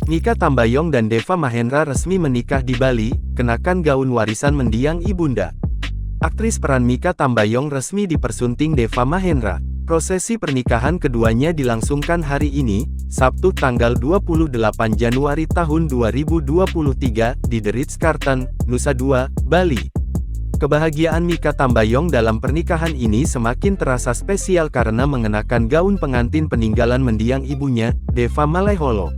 Mika Tambayong dan Deva Mahendra resmi menikah di Bali, kenakan gaun warisan mendiang ibunda. Aktris peran Mika Tambayong resmi dipersunting Deva Mahendra. Prosesi pernikahan keduanya dilangsungkan hari ini, Sabtu tanggal 28 Januari tahun 2023, di The Ritz-Carlton, Nusa Dua, Bali. Kebahagiaan Mika Tambayong dalam pernikahan ini semakin terasa spesial karena mengenakan gaun pengantin peninggalan mendiang ibunya, Deva Malaiholo.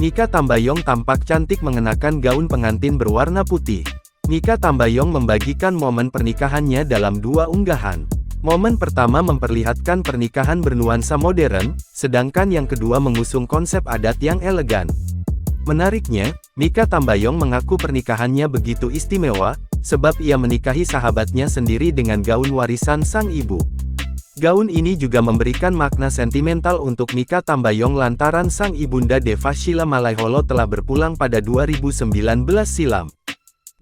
Mika Tambayong tampak cantik mengenakan gaun pengantin berwarna putih. Mika Tambayong membagikan momen pernikahannya dalam dua unggahan. Momen pertama memperlihatkan pernikahan bernuansa modern, sedangkan yang kedua mengusung konsep adat yang elegan. Menariknya, Mika Tambayong mengaku pernikahannya begitu istimewa, sebab ia menikahi sahabatnya sendiri dengan gaun warisan sang ibu. Gaun ini juga memberikan makna sentimental untuk Mika Tambayong lantaran sang ibunda Deva Sheila Malaiholo telah berpulang pada 2019 silam.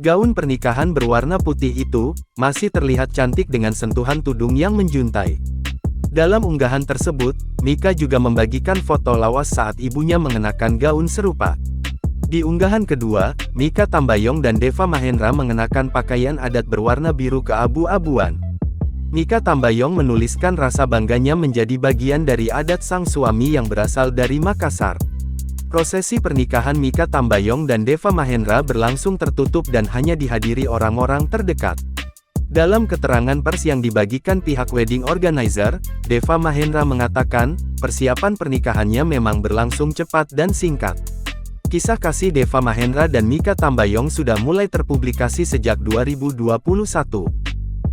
Gaun pernikahan berwarna putih itu, masih terlihat cantik dengan sentuhan tudung yang menjuntai. Dalam unggahan tersebut, Mika juga membagikan foto lawas saat ibunya mengenakan gaun serupa. Di unggahan kedua, Mika Tambayong dan Deva Mahendra mengenakan pakaian adat berwarna biru keabu-abuan. Mika Tambayong menuliskan rasa bangganya menjadi bagian dari adat sang suami yang berasal dari Makassar. Prosesi pernikahan Mika Tambayong dan Deva Mahendra berlangsung tertutup dan hanya dihadiri orang-orang terdekat. Dalam keterangan pers yang dibagikan pihak wedding organizer, Deva Mahendra mengatakan, persiapan pernikahannya memang berlangsung cepat dan singkat. Kisah kasih Deva Mahendra dan Mika Tambayong sudah mulai terpublikasi sejak 2021.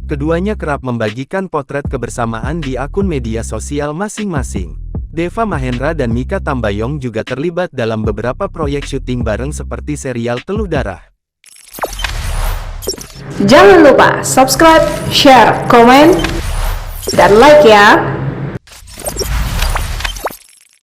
Keduanya kerap membagikan potret kebersamaan di akun media sosial masing-masing. Deva Mahendra dan Mika Tambayong juga terlibat dalam beberapa proyek syuting bareng seperti serial Teluh Darah. Jangan lupa subscribe, share, komen, dan like ya!